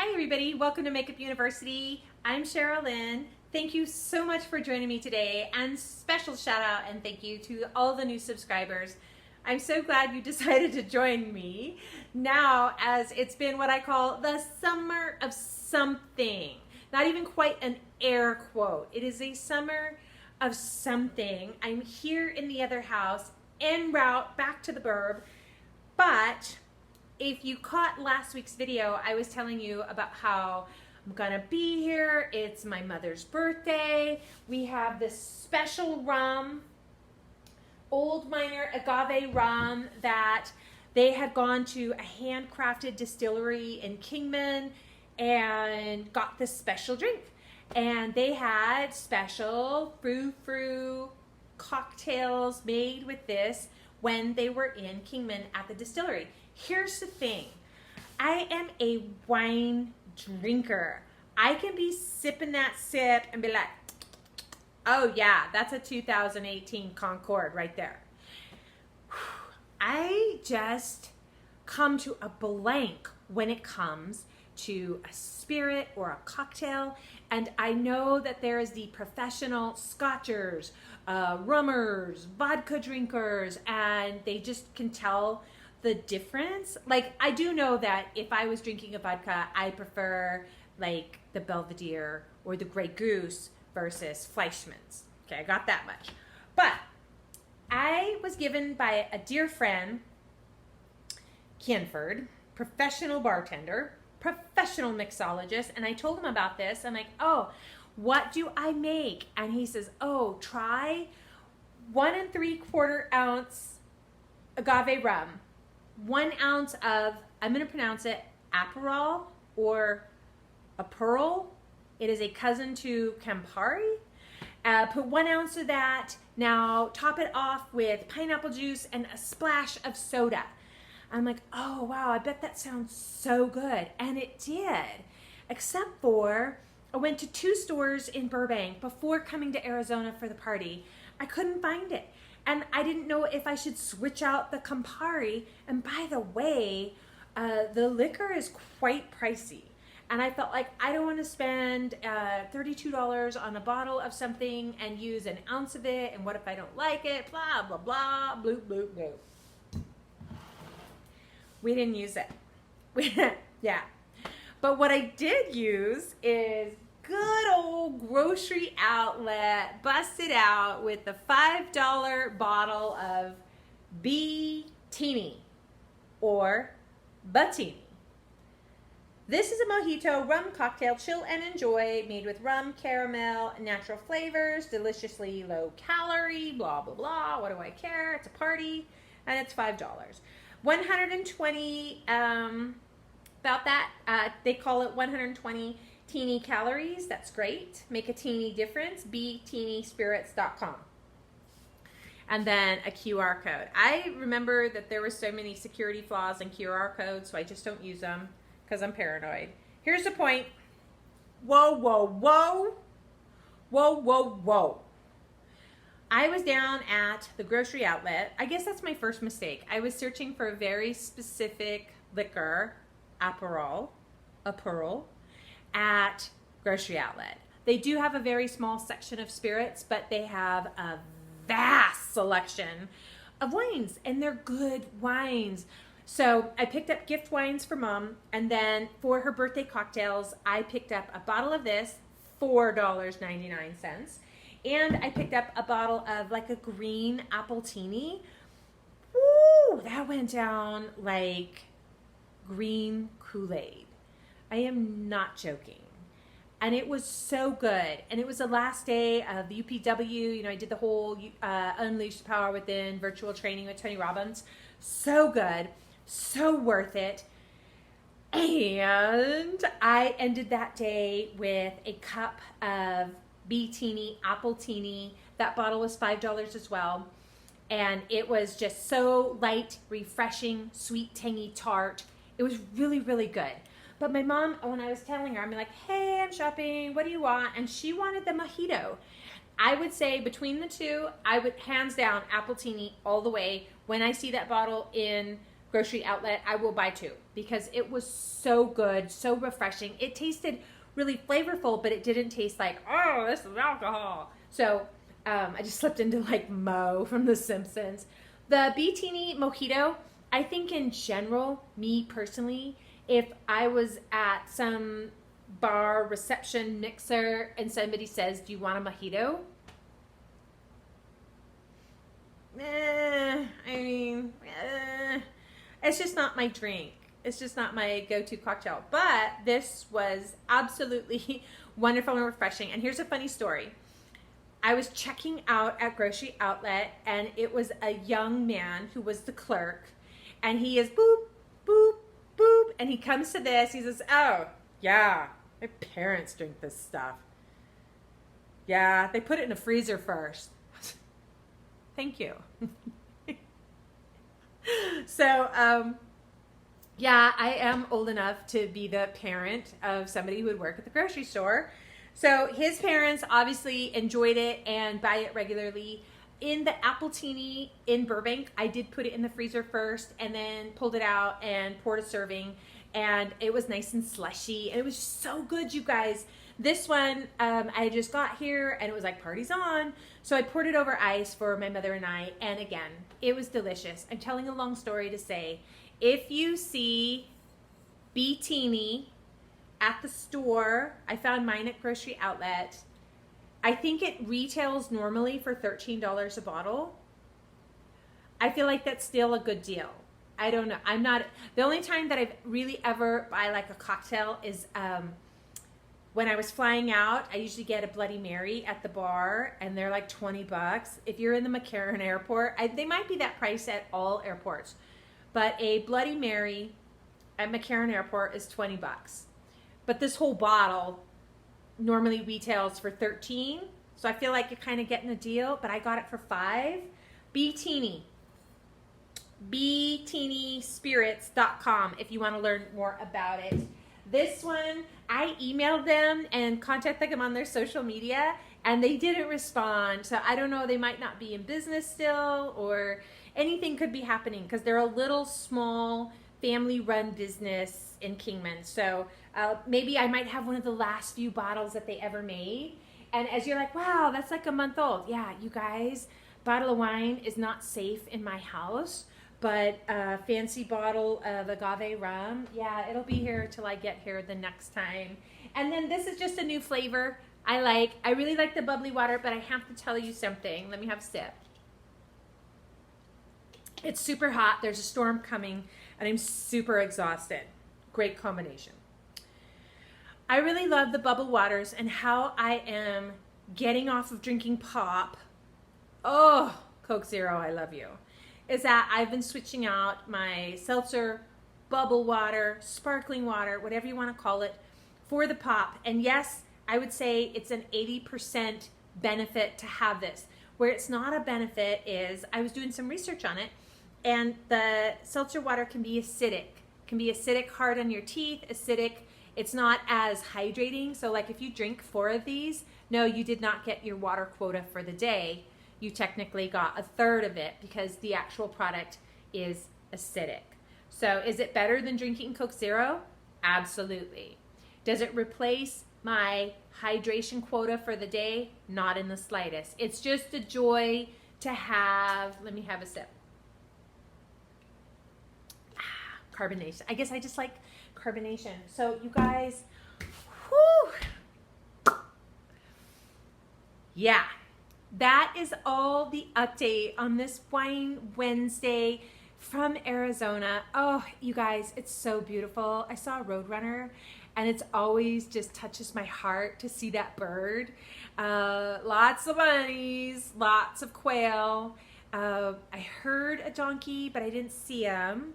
Hi everybody, welcome to Makeup University. I'm Cheryl Lynn. Thank you so much for joining me today, and special shout out and thank you to all the new subscribers. I'm so glad you decided to join me now, as it's been what I call the summer of something. Not even quite an air quote. It is a summer of something. I'm here in the other house en route back to the burb, but if you caught last week's video, I was telling you about how I'm gonna be here. It's my mother's birthday. We have this special rum, Old Miner agave rum, that they had gone to a handcrafted distillery in Kingman and got this special drink. And they had special frou-frou cocktails made with this when they were in Kingman at the distillery. Here's the thing, I am a wine drinker. I can be sipping that sip and be like, oh yeah, that's a 2018 Concord right there. I just come to a blank when it comes to a spirit or a cocktail, and I know that there is the professional scotchers, rummers, vodka drinkers, and they just can tell the difference. Like, I do know that if I was drinking a vodka, I prefer like the Belvedere or the Grey Goose versus Fleischmann's. Okay, I got that much. But I was given by a dear friend, Kianford, professional bartender, professional mixologist, and I told him about this. I'm like, oh, what do I make? And he says, oh, try 1 3/4 ounce agave rum, 1 ounce of, I'm going to pronounce it Aperol or Aperol. It is a cousin to Campari. Put 1 ounce of that. Now top it off with pineapple juice and a splash of soda. I'm like, oh wow, I bet that sounds so good. And it did, except for I went to 2 stores in Burbank before coming to Arizona for the party. I couldn't find it. And I didn't know if I should switch out the Campari. And by the way, the liquor is quite pricey. And I felt like I don't want to spend $32 on a bottle of something and use an ounce of it. And what if I don't like it? Blah, blah, blah, bloop, bloop, bloop. We didn't use it. Yeah. But what I did use is good old grocery outlet, busted out with the $5 bottle of B-Teeny or Buttini. This is a mojito rum cocktail, chill and enjoy, made with rum, caramel, natural flavors, deliciously low calorie, blah, blah, blah. What do I care? It's a party, and it's $5. 120, about that, they call it 120 teeny calories. That's great. Make a teeny difference. bteenyspirits.com. And then a QR code. I remember that there were so many security flaws in QR codes, so I just don't use them because I'm paranoid. Here's the point. Whoa, whoa, whoa. Whoa, whoa, whoa. I was down at the grocery outlet. I guess that's my first mistake. I was searching for a very specific liquor, Aperol, at grocery outlet. They do have a very small section of spirits, but they have a vast selection of wines, and they're good wines. So I picked up gift wines for Mom, and then for her birthday cocktails, I picked up a bottle of this, $4.99, and I picked up a bottle of like a green appletini. Woo, that went down like green Kool-Aid. I am not joking. And it was so good. And it was the last day of the UPW. You know, I did the whole Unleash the Power Within virtual training with Tony Robbins. So good. So worth it. And I ended that day with a cup of B-Teeny, Appletini. That bottle was $5 as well. And it was just so light, refreshing, sweet, tangy, tart. It was really, really good. But my mom, when I was telling her, I'm like, hey, I'm shopping, what do you want? And she wanted the mojito. I would say between the two, I would hands down Appletini all the way. When I see that bottle in grocery outlet, I will buy 2 because it was so good, so refreshing. It tasted really flavorful, but it didn't taste like, oh, this is alcohol. So I just slipped into like Mo from The Simpsons. The Beatini Mojito, I think in general, me personally, if I was at some bar reception mixer and somebody says, do you want a mojito? It's just not my drink. It's just not my go-to cocktail. But this was absolutely wonderful and refreshing. And here's a funny story. I was checking out at grocery outlet, and it was a young man who was the clerk, and he is boop, boop, boop, and he comes to this. He says, oh, yeah, my parents drink this stuff. Yeah, they put it in the freezer first. Thank you. So, yeah, I am old enough to be the parent of somebody who would work at the grocery store. So his parents obviously enjoyed it and buy it regularly. In the Appletini in Burbank, I did put it in the freezer first and then pulled it out and poured a serving. And it was nice and slushy. And it was so good, you guys. This one, I just got here and it was like, party's on. So I poured it over ice for my mother and I. And again, it was delicious. I'm telling a long story to say, if you see Beatini at the store, I found mine at grocery outlet. I think it retails normally for $13 a bottle. I feel like that's still a good deal. I don't know. I'm not, the only time that I've really ever buy like a cocktail is when I was flying out. I usually get a Bloody Mary at the bar and they're like $20. If you're in the McCarran airport, they might be that price at all airports, but a Bloody Mary at McCarran airport is $20. But this whole bottle normally retails for $13. So I feel like you're kind of getting a deal, but I got it for $5. BeatiniSpirits.com if you want to learn more about it. This one, I emailed them and contacted them on their social media, and they didn't respond. So I don't know, they might not be in business still, or anything could be happening because they're a little small family-run business in Kingman. So maybe I might have one of the last few bottles that they ever made. And as you're like, wow, that's like a month old. Yeah, you guys, bottle of wine is not safe in my house, but a fancy bottle of agave rum, yeah, it'll be here till I get here the next time. And then this is just a new flavor I really like the bubbly water, but I have to tell you something. Let me have a sip. It's super hot. There's a storm coming, and I'm super exhausted. Great combination. I really love the bubble waters and how I am getting off of drinking pop. Oh, Coke Zero, I love you. Is that I've been switching out my seltzer, bubble water, sparkling water, whatever you want to call it, for the pop. And yes, I would say it's an 80% benefit to have this. Where it's not a benefit is, I was doing some research on it, and the seltzer water can be acidic. Can be acidic, hard on your teeth, acidic. It's not as hydrating. So like if you drink 4 of these, no, you did not get your water quota for the day. You technically got 1/3 of it because the actual product is acidic. So is it better than drinking Coke Zero? Absolutely. Does it replace my hydration quota for the day? Not in the slightest. It's just a joy to have. Let me have a sip. Carbonation. I guess I just like carbonation. So you guys, whew. Yeah, that is all the update on this Wine Wednesday from Arizona. Oh, you guys, it's so beautiful. I saw a Roadrunner, and it's always just touches my heart to see that bird. Lots of bunnies, lots of quail. I heard a donkey, but I didn't see him.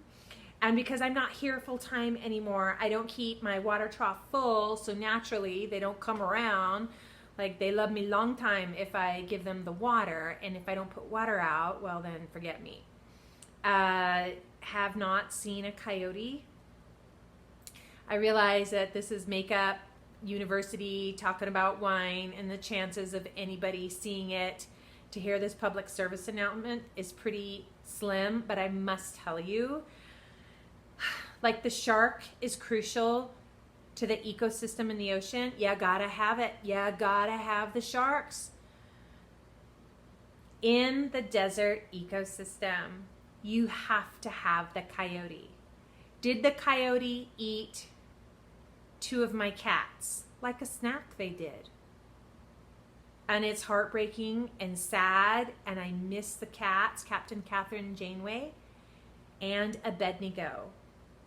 And because I'm not here full time anymore, I don't keep my water trough full, so naturally they don't come around. Like, they love me long time if I give them the water, and if I don't put water out, well then forget me. Have not seen a coyote. I realize that this is Makeup University talking about wine, and the chances of anybody seeing it to hear this public service announcement is pretty slim, but I must tell you, Like the shark is crucial to the ecosystem in the ocean. You gotta have it. You gotta have the sharks. In the desert ecosystem, you have to have the coyote. Did the coyote eat 2 of my cats? Like a snack they did. And it's heartbreaking and sad, and I miss the cats, Captain Catherine and Janeway, and Abednego.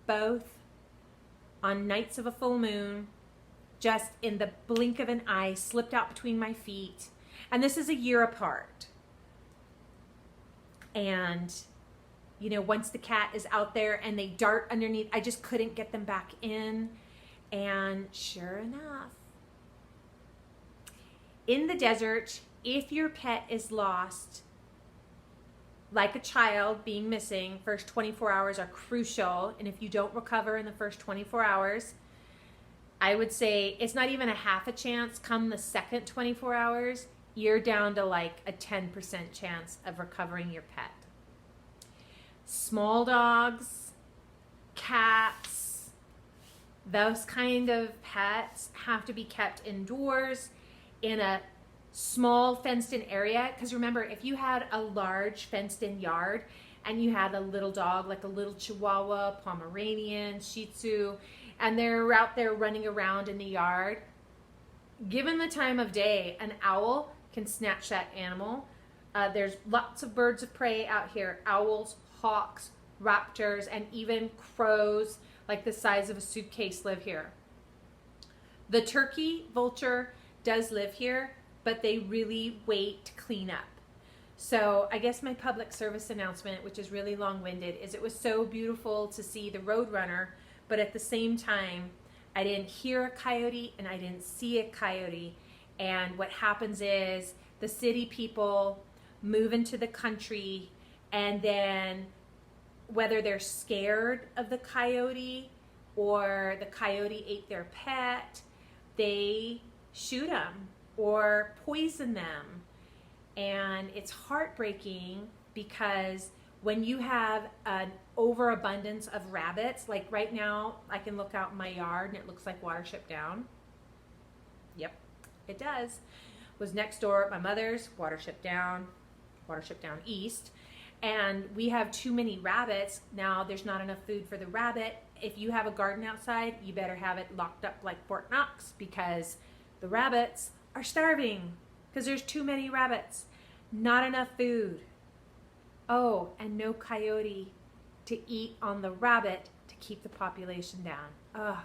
Both on nights of a full moon, just in the blink of an eye, slipped out between my feet. And this is a year apart. And, you know, once the cat is out there and they dart underneath, I just couldn't get them back in. And sure enough, in the desert, if your pet is lost, like a child being missing, first 24 hours are crucial. And if you don't recover in the first 24 hours, I would say it's not even a half a chance. Come the second 24 hours, you're down to like a 10% chance of recovering your pet. Small dogs, cats, those kind of pets have to be kept indoors in a small fenced-in area, because remember, if you had a large fenced-in yard and you had a little dog, like a little Chihuahua, Pomeranian, Shih Tzu, and they're out there running around in the yard, given the time of day, an owl can snatch that animal. There's lots of birds of prey out here: owls, hawks, raptors, and even crows like the size of a suitcase live here. The turkey vulture does live here, but they really wait to clean up. So I guess my public service announcement, which is really long-winded, is it was so beautiful to see the roadrunner, but at the same time, I didn't hear a coyote and I didn't see a coyote. And what happens is the city people move into the country, and then whether they're scared of the coyote or the coyote ate their pet, they shoot them or poison them. And it's heartbreaking because when you have an overabundance of rabbits, like right now, I can look out in my yard and it looks like Watership Down. Yep, it does. Was next door at my mother's, Watership Down East. And we have too many rabbits. Now there's not enough food for the rabbit. If you have a garden outside, you better have it locked up like Fort Knox, because the rabbits are starving because there's too many rabbits. Not enough food. Oh, and no coyote to eat on the rabbit to keep the population down. Ugh.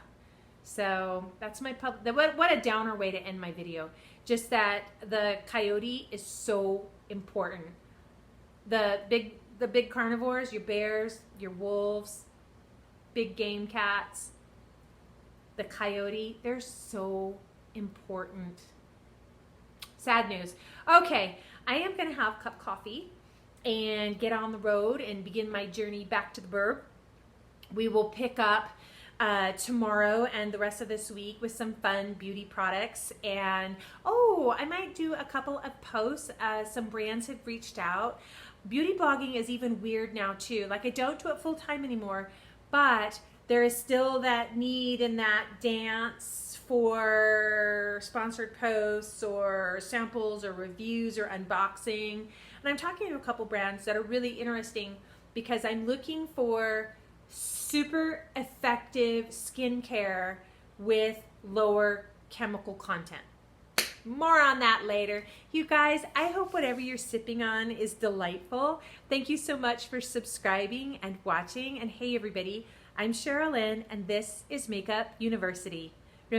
So that's my what a downer way to end my video. Just that the coyote is so important. The big carnivores, your bears, your wolves, big game cats, the coyote, they're so important. Sad news. Okay, I am going to have a cup of coffee and get on the road and begin my journey back to the burb. We will pick up tomorrow and the rest of this week with some fun beauty products. And I might do a couple of posts. Some brands have reached out. Beauty blogging is even weird now too. Like, I don't do it full time anymore, but there is still that need and that dance for sponsored posts or samples or reviews or unboxing. And I'm talking to a couple brands that are really interesting because I'm looking for super effective skincare with lower chemical content. More on that later. You guys, I hope whatever you're sipping on is delightful. Thank you so much for subscribing and watching. And hey everybody, I'm Cheryl Lynn and this is Makeup University.